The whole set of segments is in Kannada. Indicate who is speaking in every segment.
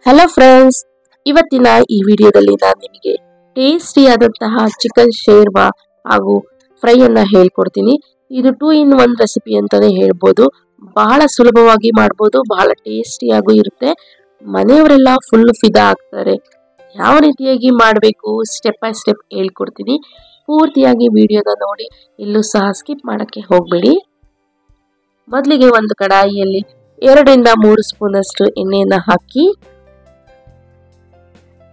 Speaker 1: ಹಲೋ ಫ್ರೆಂಡ್ಸ್, ಇವತ್ತಿನ ಈ ವಿಡಿಯೋದಲ್ಲಿ ನಾನು ನಿಮಗೆ ಟೇಸ್ಟಿಯಾದಂತಹ ಚಿಕನ್ ಶೇರ್ವಾ ಹಾಗೂ ಫ್ರೈ ಅನ್ನ ಹೇಳ್ಕೊಡ್ತೀನಿ. ಇದು 2 in 1 ರೆಸಿಪಿ ಅಂತಾನೆ ಹೇಳ್ಬೋದು. ಬಹಳ ಸುಲಭವಾಗಿ ಮಾಡ್ಬೋದು, ಬಹಳ ಟೇಸ್ಟಿಯಾಗೂ ಇರುತ್ತೆ. ಮನೆಯವರೆಲ್ಲ ಫುಲ್ ಫಿದಾ ಆಗ್ತಾರೆ. ಯಾವ ರೀತಿಯಾಗಿ ಮಾಡಬೇಕು ಸ್ಟೆಪ್ ಬೈ ಸ್ಟೆಪ್ ಹೇಳ್ಕೊಡ್ತೀನಿ. ಪೂರ್ತಿಯಾಗಿ ವಿಡಿಯೋನ ನೋಡಿ, ಇಲ್ಲೂ ಸಹ ಸ್ಕಿಪ್ ಮಾಡೋಕ್ಕೆ ಹೋಗಬೇಡಿ. ಮೊದಲಿಗೆ ಒಂದು ಕಡಾಯಿಯಲ್ಲಿ 2 ರಿಂದ 3 ಸ್ಪೂನ್ ಅಷ್ಟು ಎಣ್ಣೆಯನ್ನು ಹಾಕಿ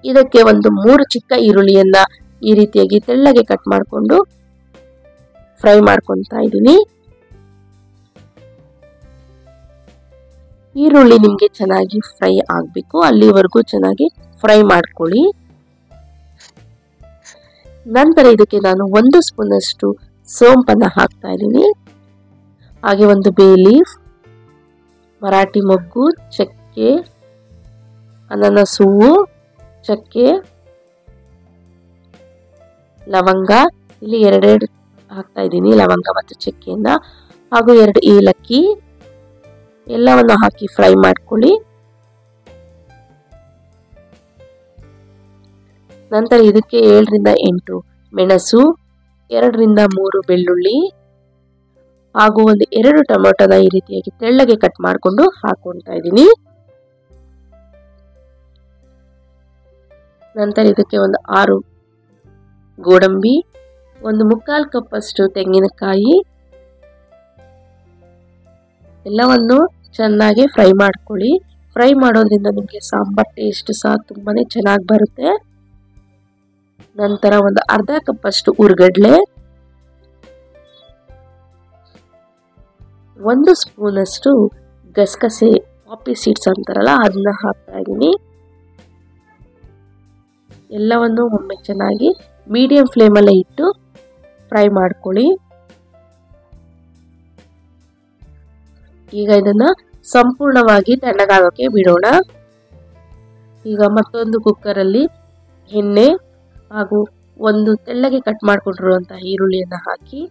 Speaker 1: ಇದಕ್ಕೆ ಒಂದು 3 ಚಿಕ್ಕ ಈರುಳ್ಳಿಯನ್ನ ಈ ರೀತಿಯಾಗಿ ತೆಳ್ಳಗೆ ಕಟ್ ಮಾಡಿಕೊಂಡು ಫ್ರೈ ಮಾಡ್ಕೊತಾ ಇದ್ದೀನಿ. ಈರುಳ್ಳಿ ನಿಮಗೆ ಚೆನ್ನಾಗಿ ಫ್ರೈ ಆಗಬೇಕು, ಅಲ್ಲಿವರೆಗೂ ಚೆನ್ನಾಗಿ ಫ್ರೈ ಮಾಡ್ಕೊಳ್ಳಿ. ನಂತರ ಇದಕ್ಕೆ ನಾನು 1 ಸ್ಪೂನ್ ಅಷ್ಟು ಸೋಂಪನ್ನ ಹಾಕ್ತಾ ಇದ್ದೀನಿ. ಹಾಗೆ ಒಂದು ಬೇ ಲೀಫ್, ಮರಾಠಿ ಮೊಗ್ಗು, ಚಕ್ಕೆ, ಅನಾನಸ್ ಹೂವು, ಚಕ್ಕೆ, ಲವಂಗ, ಇಲ್ಲಿ 2 ಹಾಕ್ತಾ ಇದ್ದೀನಿ ಲವಂಗ ಮತ್ತು ಚಕ್ಕೆಯನ್ನ, ಹಾಗೂ 2 ಏಲಕ್ಕಿ, ಎಲ್ಲವನ್ನು ಹಾಕಿ ಫ್ರೈ ಮಾಡ್ಕೊಳ್ಳಿ. ನಂತರ ಇದಕ್ಕೆ 7 ರಿಂದ 8 ಮೆಣಸು, 2 ರಿಂದ 3 ಬೆಳ್ಳುಳ್ಳಿ ಹಾಗೂ ಒಂದು 2 ಟೊಮೆಟೊನ ಈ ರೀತಿಯಾಗಿ ತೆಳ್ಳಗೆ ಕಟ್ ಮಾಡಿಕೊಂಡು ಹಾಕೊಳ್ತಾ ಇದ್ದೀನಿ. ನಂತರ ಇದಕ್ಕೆ ಒಂದು 6 ಗೋಡಂಬಿ, ಒಂದು 1/4 ಕಪ್ ಅಷ್ಟು ತೆಂಗಿನಕಾಯಿ, ಎಲ್ಲವನ್ನು ಚೆನ್ನಾಗಿ ಫ್ರೈ ಮಾಡ್ಕೊಳ್ಳಿ. ಫ್ರೈ ಮಾಡೋದ್ರಿಂದ ನಿಮಗೆ ಸಾಂಬಾರ್ ಟೇಸ್ಟ್ ಸಹ ತುಂಬಾನೇ ಚೆನ್ನಾಗಿ ಬರುತ್ತೆ. ನಂತರ ಒಂದು 1/2 ಕಪ್ ಅಷ್ಟು ಹುರ್ಗಡ್ಲೆ, 1 ಸ್ಪೂನ್ ಅಷ್ಟು ಗಸಗಸೆ, ಪಾಪಿ ಸೀಡ್ಸ್ ಅಂತಾರಲ್ಲ, ಅದನ್ನ ಹಾಕ್ತಾ ಇದ್ದೀನಿ. ಎಲ್ಲವನ್ನು ಒಮ್ಮೆ ಚೆನ್ನಾಗಿ ಮೀಡಿಯಂ ಫ್ಲೇಮಲ್ಲೇ ಇಟ್ಟು ಫ್ರೈ ಮಾಡ್ಕೊಳ್ಳಿ. ಈಗ ಇದನ್ನ ಸಂಪೂರ್ಣವಾಗಿ ತಣ್ಣಗಾಗೋಕೆ ಬಿಡೋಣ. ಈಗ ಮತ್ತೊಂದು ಕುಕ್ಕರಲ್ಲಿ ಎಣ್ಣೆ ಹಾಗೂ ಒಂದು ತೆಳ್ಳಗೆ ಕಟ್ ಮಾಡಿಕೊಂಡಿರುವಂತಹ ಈರುಳ್ಳಿಯನ್ನು ಹಾಕಿ,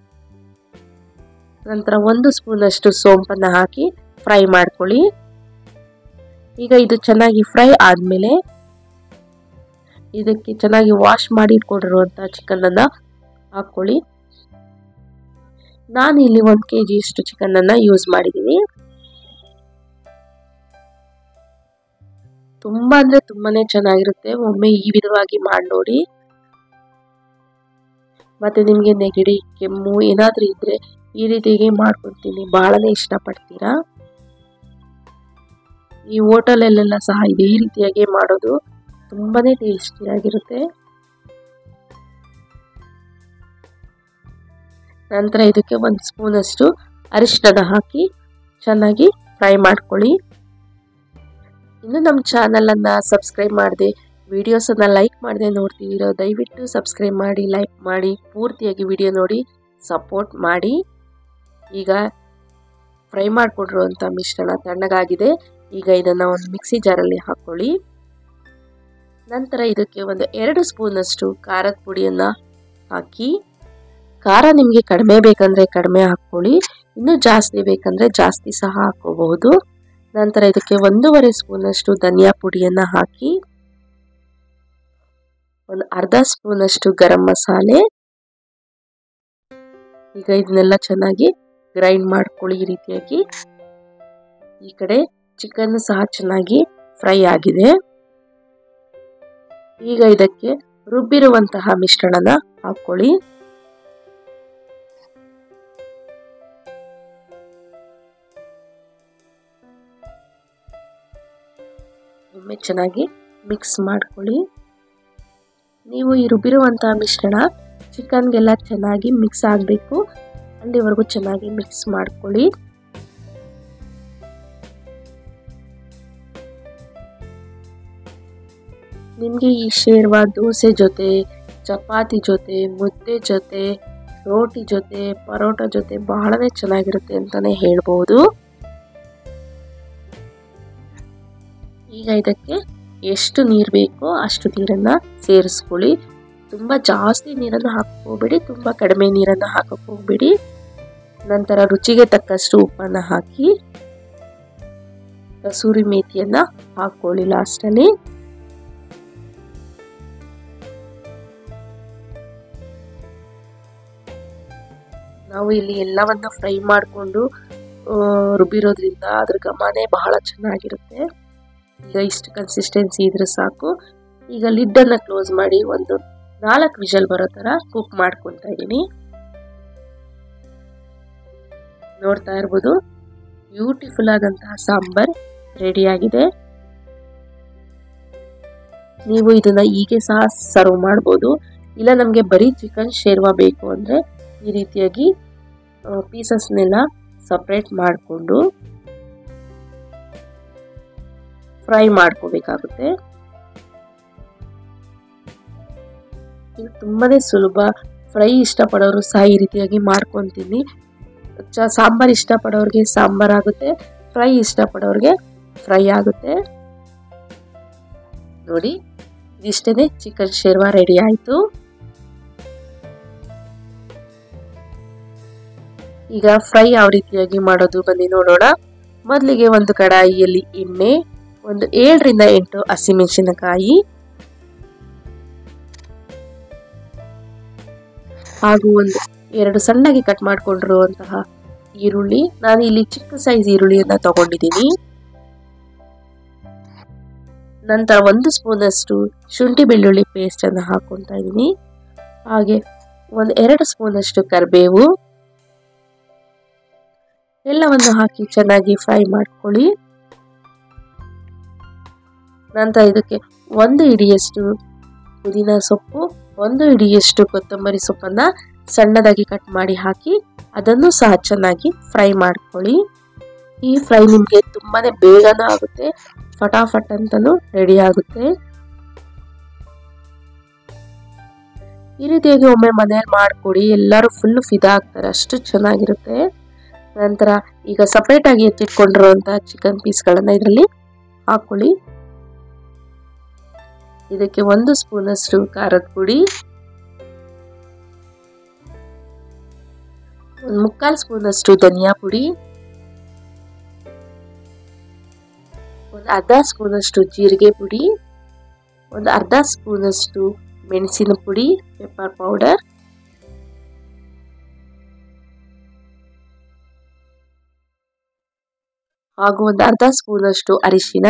Speaker 1: ನಂತರ 1 ಸ್ಪೂನ್ ಅಷ್ಟು ಸೋಂಪನ್ನು ಹಾಕಿ ಫ್ರೈ ಮಾಡ್ಕೊಳ್ಳಿ. ಈಗ ಇದು ಚೆನ್ನಾಗಿ ಫ್ರೈ ಆದಮೇಲೆ ಇದಕ್ಕೆ ಚೆನ್ನಾಗಿ ವಾಶ್ ಮಾಡಿ ಇಟ್ಕೊಂಡಿರುವಂತಹ ಚಿಕನ್ ಅನ್ನ ಹಾಕೊಳ್ಳಿ. ನಾನು ಇಲ್ಲಿ 1 kg ಅಷ್ಟು ಚಿಕನ್ ಅನ್ನ ಯೂಸ್ ಮಾಡಿದ್ದೀನಿ. ತುಂಬಾ ಅಂದ್ರೆ ತುಂಬಾನೇ ಚೆನ್ನಾಗಿರುತ್ತೆ. ಒಮ್ಮೆ ಈ ವಿಧವಾಗಿ ಮಾಡಿ ನೋಡಿ. ಮತ್ತೆ ನಿಮಗೆ ನೆಗಡಿ, ಕೆಮ್ಮು ಏನಾದ್ರೂ ಇದ್ರೆ ಈ ರೀತಿಯಾಗಿ ಮಾಡ್ಕೊತೀನಿ, ಬಹಳನೇ ಇಷ್ಟಪಡ್ತೀರಾ. ಈ ಹೋಟೆಲಲ್ಲೆಲ್ಲ ಸಹ ಇದೇ ರೀತಿಯಾಗಿ ಮಾಡೋದು, ತುಂಬಾನೇ ಟೇಸ್ಟಿಯಾಗಿರುತ್ತೆ. ನಂತರ ಇದಕ್ಕೆ 1 ಸ್ಪೂನ್ ಅಷ್ಟು ಅರಿಶಿನ ಹಾಕಿ ಚೆನ್ನಾಗಿ ಫ್ರೈ ಮಾಡ್ಕೊಳ್ಳಿ. ಇನ್ನು ನಮ್ಮ ಚಾನಲ್ ಅನ್ನ ಸಬ್ಸ್ಕ್ರೈಬ್ ಮಾಡದೆ, ವಿಡಿಯೋಸ್ ಅನ್ನ ಲೈಕ್ ಮಾಡದೆ ನೋಡ್ತಿದ್ದೀರೋ ದಯವಿಟ್ಟು ಸಬ್ಸ್ಕ್ರೈಬ್ ಮಾಡಿ, ಲೈಕ್ ಮಾಡಿ, ಪೂರ್ತಿಯಾಗಿ ವಿಡಿಯೋ ನೋಡಿ ಸಪೋರ್ಟ್ ಮಾಡಿ. ಈಗ ಫ್ರೈ ಮಾಡಿಕೊಂಡಿರುವಂಥ ಮಿಶ್ರಣ ತಣ್ಣಗಾಗಿದೆ. ಈಗ ಇದನ್ನ ಒಂದು ಮಿಕ್ಸಿ ಜಾರಲ್ಲಿ ಹಾಕೊಳ್ಳಿ. ನಂತರ ಇದಕ್ಕೆ ಒಂದು 2 ಸ್ಪೂನ್ ಅಷ್ಟು ಖಾರದ ಪುಡಿಯನ್ನ ಹಾಕಿ, ಖಾರ ನಿಮಗೆ ಕಡಿಮೆ ಬೇಕಂದ್ರೆ ಕಡಿಮೆ ಹಾಕೊಳ್ಳಿ, ಇನ್ನು ಜಾಸ್ತಿ ಬೇಕಂದ್ರೆ ಜಾಸ್ತಿ ಸಹ ಹಾಕೋಬಹುದು. ನಂತರ ಇದಕ್ಕೆ 1.5 ಸ್ಪೂನ್ ಅಷ್ಟು ಧನಿಯಾ ಪುಡಿಯನ್ನ ಹಾಕಿ, ಒಂದು 1/2 ಸ್ಪೂನ್ ಅಷ್ಟು ಗರಂ ಮಸಾಲೆ. ಈಗ ಇದನ್ನೆಲ್ಲ ಚೆನ್ನಾಗಿ ಗ್ರೈಂಡ್ ಮಾಡ್ಕೊಳ್ಳಿ ಈ ರೀತಿಯಾಗಿ. ಈ ಕಡೆ ಚಿಕನ್ ಸಹ ಚೆನ್ನಾಗಿ ಫ್ರೈ ಆಗಿದೆ. ಈಗ ಇದಕ್ಕೆ ರುಬ್ಬಿರುವಂತಹ ಮಿಶ್ರಣನ ಹಾಕೊಳ್ಳಿ. ಒಮ್ಮೆ ಚೆನ್ನಾಗಿ ಮಿಕ್ಸ್ ಮಾಡ್ಕೊಳ್ಳಿ. ನೀವು ಈ ರುಬ್ಬಿರುವಂತಹ ಮಿಶ್ರಣ ಚಿಕನ್ಗೆಲ್ಲ ಚೆನ್ನಾಗಿ ಮಿಕ್ಸ್ ಆಗಬೇಕು, ಅಲ್ಲಿವರೆಗೂ ಚೆನ್ನಾಗಿ ಮಿಕ್ಸ್ ಮಾಡ್ಕೊಳ್ಳಿ. ನಿಮಗೆ ಈ ಶೇರ್ವಾ ದೋಸೆ ಜೊತೆ, ಚಪಾತಿ ಜೊತೆ, ಮುದ್ದೆ ಜೊತೆ, ರೋಟಿ ಜೊತೆ, ಪರೋಟ ಜೊತೆ ಬಹಳನೇ ಚೆನ್ನಾಗಿರುತ್ತೆ ಅಂತಾನೆ ಹೇಳ್ಬೋದು. ಈಗ ಇದಕ್ಕೆ ಎಷ್ಟು ನೀರು ಬೇಕೋ ಅಷ್ಟು ನೀರನ್ನ ಸೇರಿಸ್ಕೊಳ್ಳಿ. ತುಂಬಾ ಜಾಸ್ತಿ ನೀರನ್ನು ಹಾಕೋಬೇಡಿ, ತುಂಬಾ ಕಡಿಮೆ ನೀರನ್ನು ಹಾಕಕ್ಕೆ ಹೋಗ್ಬೇಡಿ. ನಂತರ ರುಚಿಗೆ ತಕ್ಕಷ್ಟು ಉಪ್ಪನ್ನು ಹಾಕಿ ಕಸೂರಿ ಮೇಥಿಯನ್ನ ಹಾಕೊಳ್ಳಿ ಲಾಸ್ಟಲ್ಲಿ. ನಾವು ಇಲ್ಲಿ ಎಲ್ಲವನ್ನು ಫ್ರೈ ಮಾಡಿಕೊಂಡು ರುಬ್ಬಿರೋದ್ರಿಂದ ಅದ್ರ ಘಮನೇ ಬಹಳ ಚೆನ್ನಾಗಿರುತ್ತೆ. ಈಗ ಇಷ್ಟು ಕನ್ಸಿಸ್ಟೆನ್ಸಿ ಇದ್ರೆ ಸಾಕು. ಈಗ ಲಿಡ್ಡನ್ನು ಕ್ಲೋಸ್ ಮಾಡಿ ಒಂದು 4 ವಿಷಲ್ ಬರೋ ಥರ ಕುಕ್ ಮಾಡ್ಕೊತಾ ಇದ್ದೀನಿ. ನೋಡ್ತಾ ಇರ್ಬೋದು, ಬ್ಯೂಟಿಫುಲ್ ಆದಂತಹ ಸಾಂಬಾರ್ ರೆಡಿಯಾಗಿದೆ. ನೀವು ಇದನ್ನ ಹೀಗೆ ಸಹ ಸರ್ವ್ ಮಾಡ್ಬೋದು. ಇಲ್ಲ ನಮಗೆ ಬರೀ ಚಿಕನ್ ಶೇರ್ವಾ ಬೇಕು ಅಂದರೆ ಈ ರೀತಿಯಾಗಿ ಪೀಸಸ್ನೆಲ್ಲ ಸಪ್ರೇಟ್ ಮಾಡಿಕೊಂಡು ಫ್ರೈ ಮಾಡ್ಕೋಬೇಕಾಗುತ್ತೆ. ಇದು ತುಂಬಾನೇ ಸುಲಭ. ಫ್ರೈ ಇಷ್ಟಪಡೋರು ಸಹ ಈ ರೀತಿಯಾಗಿ ಮಾಡ್ಕೊತೀನಿ. ಸಾಂಬಾರ್ ಇಷ್ಟಪಡೋರಿಗೆ ಸಾಂಬಾರ್ ಆಗುತ್ತೆ, ಫ್ರೈ ಇಷ್ಟಪಡೋರಿಗೆ ಫ್ರೈ ಆಗುತ್ತೆ. ನೋಡಿ, ಇದಿಷ್ಟೇ ಚಿಕನ್ ಶೇರ್ವಾ ರೆಡಿ ಆಯಿತು. ಈಗ ಫ್ರೈ ಯಾವ ರೀತಿಯಾಗಿ ಮಾಡೋದು ಬನ್ನಿ ನೋಡೋಣ. ಮೊದಲಿಗೆ ಒಂದು ಕಡಾಯಿಯಲ್ಲಿ ಎಣ್ಣೆ, ಒಂದು 7 ರಿಂದ 8 ಹಸಿಮೆಣಸಿನಕಾಯಿ ಹಾಗೂ ಒಂದು 2 ಸಣ್ಣಗೆ ಕಟ್ ಮಾಡಿಕೊಂಡಿರುವಂತಹ ಈರುಳ್ಳಿ. ನಾನು ಇಲ್ಲಿ ಚಿಕ್ಕ ಸೈಜ್ ಈರುಳ್ಳಿಯನ್ನ ತಗೊಂಡಿದ್ದೀನಿ. ನಂತರ 1 ಸ್ಪೂನಷ್ಟು ಶುಂಠಿ ಬೆಳ್ಳುಳ್ಳಿ ಪೇಸ್ಟ್ ಅನ್ನು ಹಾಕೊತಾ ಇದ್ದೀನಿ. ಹಾಗೆ ಒಂದು 2 ಸ್ಪೂನಷ್ಟು ಕರಿಬೇವು ಎಲ್ಲವನ್ನು ಹಾಕಿ ಚೆನ್ನಾಗಿ ಫ್ರೈ ಮಾಡ್ಕೊಳ್ಳಿ. ನಂತರ ಇದಕ್ಕೆ 1 ಹಿಡಿಯಷ್ಟು ಪುದೀನ ಸೊಪ್ಪು, 1 ಹಿಡಿಯಷ್ಟು ಕೊತ್ತಂಬರಿ ಸೊಪ್ಪನ್ನ ಸಣ್ಣದಾಗಿ ಕಟ್ ಮಾಡಿ ಹಾಕಿ ಅದನ್ನು ಸಹ ಚೆನ್ನಾಗಿ ಫ್ರೈ ಮಾಡ್ಕೊಳ್ಳಿ. ಈ ಫ್ರೈ ನಿಮಗೆ ತುಂಬಾನೇ ಬೇಗನೂ ಆಗುತ್ತೆ, ಫಟಾಫಟ್ ಅಂತಲೂ ರೆಡಿ ಆಗುತ್ತೆ. ಈ ರೀತಿಯಾಗಿ ಒಮ್ಮೆ ಮನೆಯಲ್ಲಿ ಮಾಡಿಕೊಡಿ, ಎಲ್ಲರೂ ಫುಲ್ ಫಿದಾ ಆಗ್ತಾರೆ, ಅಷ್ಟು ಚೆನ್ನಾಗಿರುತ್ತೆ. ನಂತರ ಈಗ ಸಪ್ರೇಟ್ ಆಗಿ ಎತ್ತಿಟ್ಕೊಂಡಿರುವಂತಹ ಚಿಕನ್ ಪೀಸ್ಗಳನ್ನು ಇದರಲ್ಲಿ ಹಾಕೊಳ್ಳಿ. ಇದಕ್ಕೆ 1 ಸ್ಪೂನಷ್ಟು ಖಾರದ ಪುಡಿ, 1/4 ಸ್ಪೂನಷ್ಟು ಧನಿಯಾ ಪುಡಿ, 1/2 ಸ್ಪೂನಷ್ಟು ಜೀರಿಗೆ ಪುಡಿ, 1/2 ಸ್ಪೂನಷ್ಟು ಮೆಣಸಿನ ಪುಡಿ ಪೆಪ್ಪರ್ ಪೌಡರ್, ಹಾಗೂ 1/2 ಸ್ಪೂನಷ್ಟು ಅರಿಶಿನ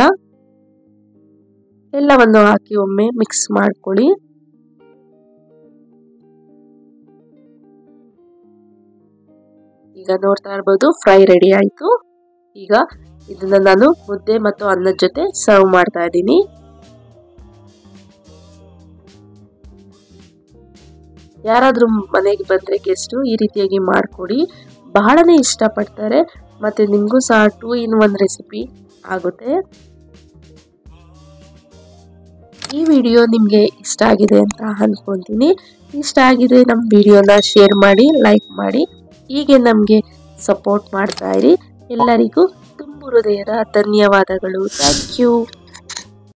Speaker 1: ಎಲ್ಲವನ್ನು ಹಾಕಿ ಒಮ್ಮೆ ಮಿಕ್ಸ್ ಮಾಡ್ಕೊಳ್ಳಿ. ಈಗ ನೋಡ್ತಾ ಇರ್ಬೋದು, ಫ್ರೈ ರೆಡಿ ಆಯಿತು. ಈಗ ಇದನ್ನ ನಾನು ಮುದ್ದೆ ಮತ್ತು ಅನ್ನದ ಜೊತೆ ಸರ್ವ್ ಮಾಡ್ತಾ ಇದ್ದೀನಿ. ಯಾರಾದ್ರೂ ಮನೆಗೆ ಬಂದ್ರೆ ಗೆಸ್ಟು ಈ ರೀತಿಯಾಗಿ ಮಾಡಿಕೊಡಿ, ಬಹಳನೇ ಇಷ್ಟಪಡ್ತಾರೆ. ಮತ್ತೆ ನಿಮಗೂ ಸಹ 2 in 1 ರೆಸಿಪಿ ಆಗುತ್ತೆ. ಈ ವಿಡಿಯೋ ನಿಮಗೆ ಇಷ್ಟ ಆಗಿದೆ ಅಂತ ಅನ್ಕೊಂತೀನಿ. ಇಷ್ಟ ಆಗಿದೆ ನಮ್ಮ ವಿಡಿಯೋನ ಶೇರ್ ಮಾಡಿ, ಲೈಕ್ ಮಾಡಿ, ಹೀಗೆ ನಮಗೆ ಸಪೋರ್ಟ್ ಮಾಡ್ತಾ ಇರಿ. ಎಲ್ಲರಿಗೂ ತುಂಬ ಹೃದಯದ ಧನ್ಯವಾದಗಳು. Thank you.